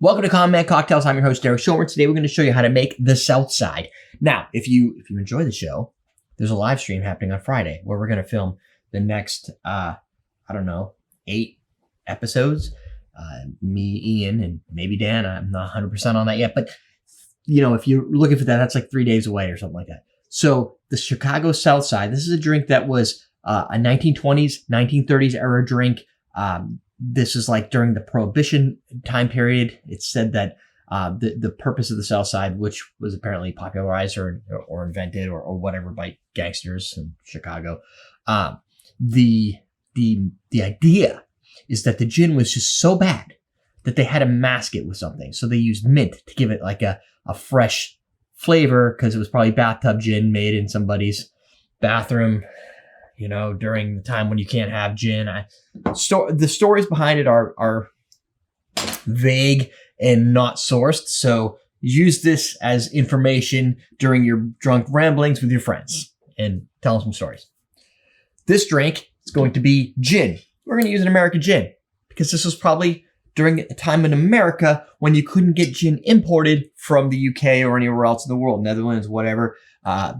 Welcome to Common Man Cocktails. I'm your host, Derek Schomer. Today we're going to show you how to make the Southside. Now, if you enjoy the show, there's a live stream happening on Friday where we're going to film the next, 8 episodes. Me, Ian, and maybe Dan. I'm not 100% on that yet, but if you're looking for that, that's like 3 days away or something like that. So the Chicago Southside, this is a drink that was a 1920s, 1930s era drink. This is like during the prohibition time period. It's said that the purpose of the Southside, which was apparently popularized or invented or whatever by gangsters in Chicago, the idea is that the gin was just so bad that they had to mask it with something. So they used mint to give it like a fresh flavor because it was probably bathtub gin made in somebody's bathroom, during the time when you can't have gin. The stories behind it are vague and not sourced. So use this as information during your drunk ramblings with your friends and tell them some stories. This drink is going to be gin. We're going to use an American gin because this was probably during a time in America when you couldn't get gin imported from the UK or anywhere else in the world, Netherlands, whatever.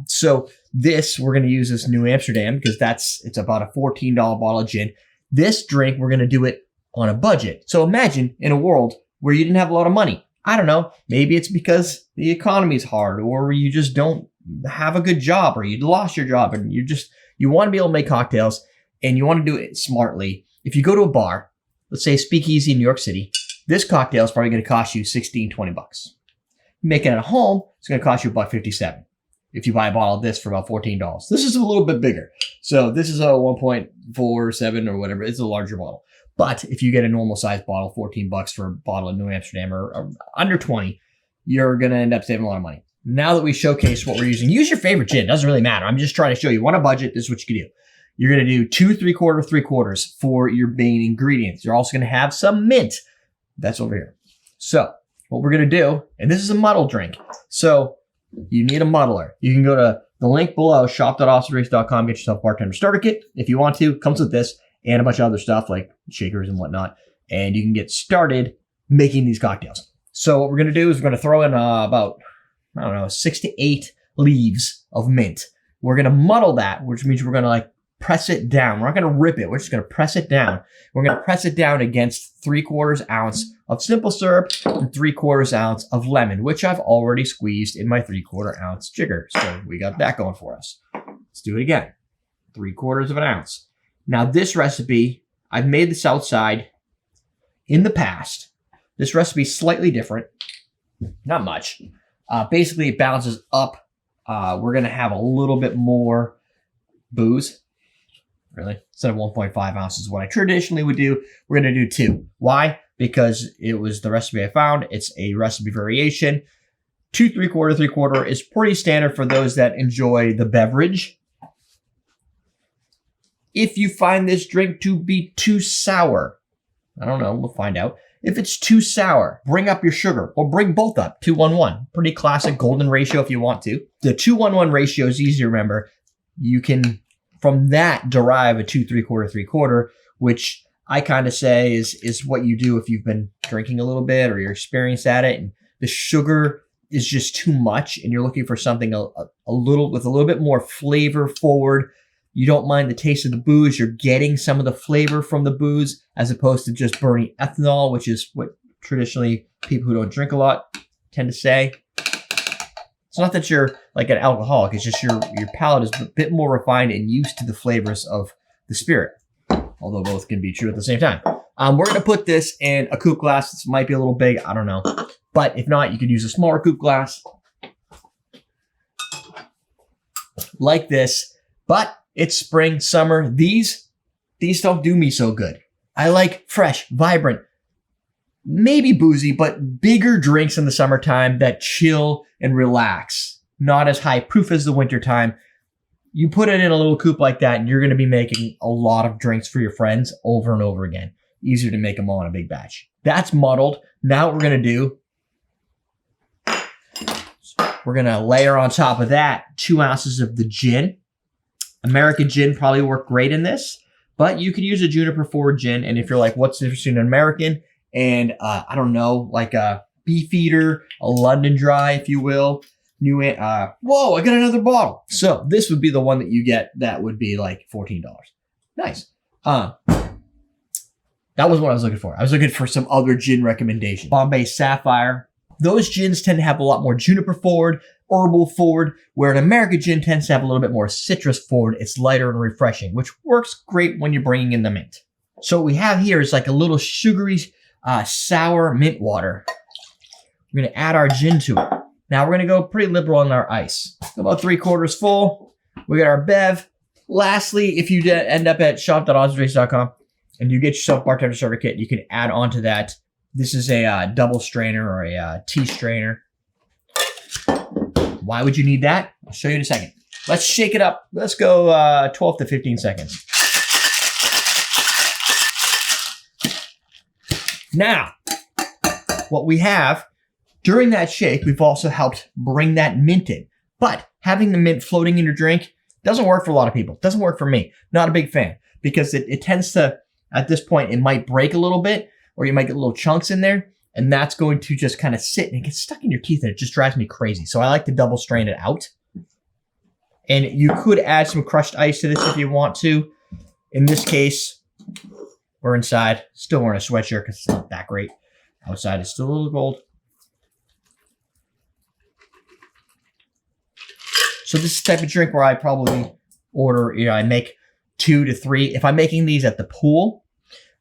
So we're going to use this New Amsterdam because it's about a $14 bottle of gin. This drink, we're going to do it on a budget. So imagine in a world where you didn't have a lot of money. I don't know. Maybe it's because the economy is hard or you just don't have a good job or you lost your job and you want to be able to make cocktails and you want to do it smartly. If you go to a bar, let's say Speakeasy in New York City, this cocktail is probably going to cost you $16, $20. Making it at home, it's going to cost you $1.57. If you buy a bottle of this for about $14. This is a little bit bigger. So this is a 1.47 or whatever. It's a larger bottle. But if you get a normal size bottle, $14 for a bottle of New Amsterdam or under 20, you're going to end up saving a lot of money. Now that we showcase what we're using, use your favorite gin. It doesn't really matter. I'm just trying to show you. On a budget, this is what you can do. You're going to do 2 3/4 for your main ingredients. You're also going to have some mint. That's over here. So what we're going to do, and this is a muddle drink. So you need a muddler. You can go to the link below, shop.awesomedrinks.com, get yourself a Bartender starter kit if you want to. It comes with this and a bunch of other stuff like shakers and whatnot. And you can get started making these cocktails. So what we're going to do is we're going to throw in about, 6 to 8 leaves of mint. We're going to muddle that, which means we're going to press it down. We're not going to rip it. We're just going to press it down. We're going to press it down against 3/4 ounce of simple syrup and 3/4 ounce of lemon, which I've already squeezed in my 3/4 ounce jigger. So we got that going for us. Let's do it again. 3/4 ounce. Now this recipe, I've made the Southside in the past. This recipe is slightly different. Not much. Basically it balances up. We're going to have a little bit more booze. Really? Instead of 1.5 ounces is what I traditionally would do. We're going to do 2. Why? Because it was the recipe I found. It's a recipe variation. 2 3/4 is pretty standard for those that enjoy the beverage. If you find this drink to be too sour, I don't know, we'll find out. If it's too sour, bring up your sugar or bring both up, 2-1-1. Pretty classic golden ratio if you want to. The 2-1-1 ratio is easy to remember. You can from that derive a 2 3/4, which I kind of say is what you do if you've been drinking a little bit or you're experienced at it and the sugar is just too much and you're looking for something a little with a little bit more flavor forward. You don't mind the taste of the booze. You're getting some of the flavor from the booze as opposed to just burning ethanol, which is what traditionally people who don't drink a lot tend to say. It's not that you're like an alcoholic. It's just your palate is a bit more refined and used to the flavors of the spirit. Although both can be true at the same time. We're going to put this in a coupe glass. This might be a little big. I don't know. But if not, you could use a smaller coupe glass. Like this. But it's spring, summer. These don't do me so good. I like fresh, vibrant, maybe boozy, but bigger drinks in the summertime that chill and relax. Not as high proof as the wintertime. You put it in a little coupe like that and you're going to be making a lot of drinks for your friends over and over again. Easier to make them all in a big batch. That's muddled. Now what we're going to do, we're going to layer on top of that 2 ounces of the gin. American gin probably work great in this, but you could use a juniper forward gin. And if you're like, what's the difference between an American and I don't know, like a Beefeater, a London Dry, if you will. Whoa, I got another bottle. So this would be the one that you get. That would be like $14. Nice. That was what I was looking for. I was looking for some other gin recommendations. Bombay Sapphire. Those gins tend to have a lot more juniper forward, herbal forward, where an American gin tends to have a little bit more citrus forward. It's lighter and refreshing, which works great when you're bringing in the mint. So what we have here is like a little sugary, sour mint water. We're going to add our gin to it. Now we're going to go pretty liberal on our ice. About 3/4 full. We got our bev. Lastly, if you end up at shop.awesomedrinks.com and you get yourself bartender starter kit, you can add on to that. This is a double strainer or a tea strainer. Why would you need that? I'll show you in a second. Let's shake it up. Let's go 12 to 15 seconds. Now, what we have, during that shake, we've also helped bring that mint in. But having the mint floating in your drink doesn't work for a lot of people. Doesn't work for me. Not a big fan, because it tends to, at this point, it might break a little bit, or you might get little chunks in there, and that's going to just kind of sit and it gets stuck in your teeth, and it just drives me crazy. So I like to double strain it out. And you could add some crushed ice to this if you want to. In this case, we're inside, still wearing a sweatshirt because it's not that great. Outside it's still a little cold. So this is the type of drink where I probably order, I make 2 to 3. If I'm making these at the pool,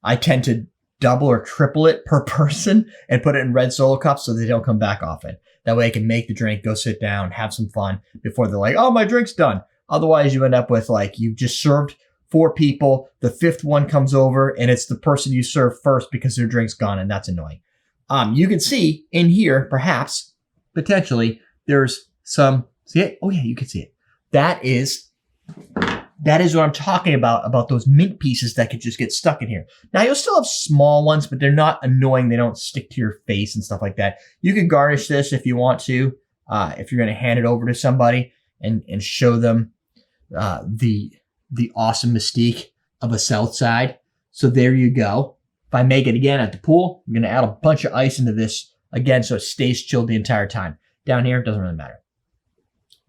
I tend to double or triple it per person and put it in red Solo cups so they don't come back often. That way I can make the drink, go sit down, have some fun before they're like, oh, my drink's done. Otherwise you end up with like, you just served 4 people, the 5th one comes over and it's the person you serve first because their drink's gone, and that's annoying. You can see in here, perhaps, potentially, there's some, see it? Oh yeah, you can see it. That is what I'm talking about those mint pieces that could just get stuck in here. Now you'll still have small ones, but they're not annoying. They don't stick to your face and stuff like that. You can garnish this if you want to, if you're going to hand it over to somebody and show them the awesome mystique of a Southside. So there you go. If I make it again at the pool, I'm going to add a bunch of ice into this again so it stays chilled the entire time. Down here, it doesn't really matter.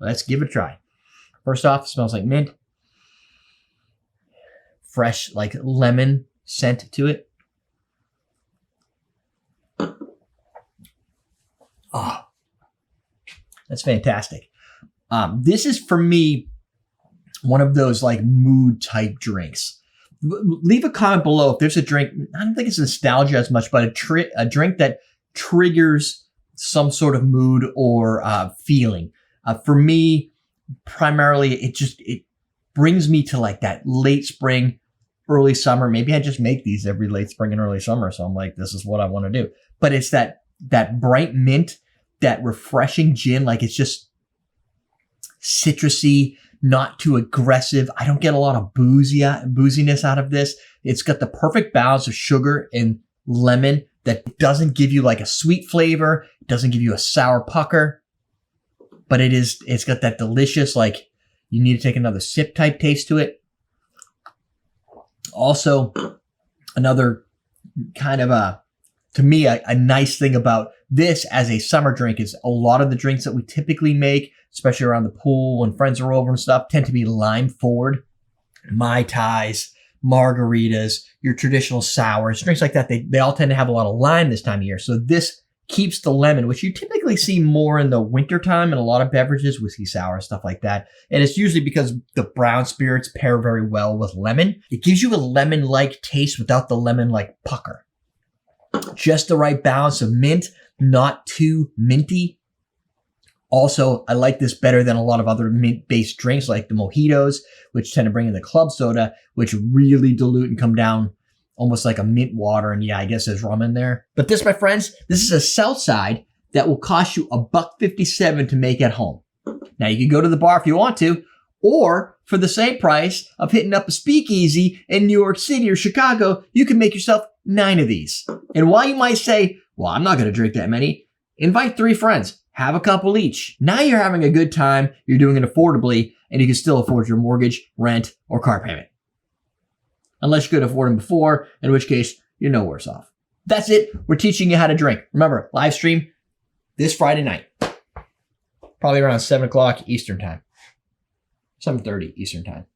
Let's give it a try. First off, it smells like mint. Fresh, like lemon scent to it. Oh, that's fantastic. This is, for me, one of those like mood type drinks. Leave a comment below if there's a drink. I don't think it's nostalgia as much, but a drink that triggers some sort of mood or feeling. For me, primarily, it brings me to like that late spring, early summer. Maybe I just make these every late spring and early summer. So I'm like, this is what I want to do. But it's that bright mint, that refreshing gin. Like, it's just citrusy, not too aggressive. I don't get a lot of booziness out of this. It's got the perfect balance of sugar and lemon that doesn't give you like a sweet flavor. It doesn't give you a sour pucker, but it's got that delicious, like, you need to take another sip type taste to it. Also, another kind of to me, a nice thing about this as a summer drink is a lot of the drinks that we typically make, especially around the pool when friends are over and stuff, tend to be lime forward. Mai Tais, margaritas, your traditional sours, drinks like that. They all tend to have a lot of lime this time of year. So this keeps the lemon, which you typically see more in the wintertime in a lot of beverages, whiskey sour, stuff like that. And it's usually because the brown spirits pair very well with lemon. It gives you a lemon-like taste without the lemon-like pucker. Just the right balance of mint, not too minty. Also, I like this better than a lot of other mint-based drinks like the mojitos, which tend to bring in the club soda, which really dilute and come down almost like a mint water. And yeah, I guess there's rum in there. But this, my friends, this is a Southside that will cost you $1.57 to make at home. Now, you can go to the bar if you want to, or for the same price of hitting up a speakeasy in New York City or Chicago, you can make yourself 9 of these. And while you might say, well, I'm not going to drink that many, invite 3 friends. Have a couple each. Now you're having a good time, you're doing it affordably, and you can still afford your mortgage, rent, or car payment. Unless you could afford them before, in which case you're no worse off. That's it. We're teaching you how to drink. Remember, live stream this Friday night, probably around 7 o'clock Eastern time, 7:30 Eastern time.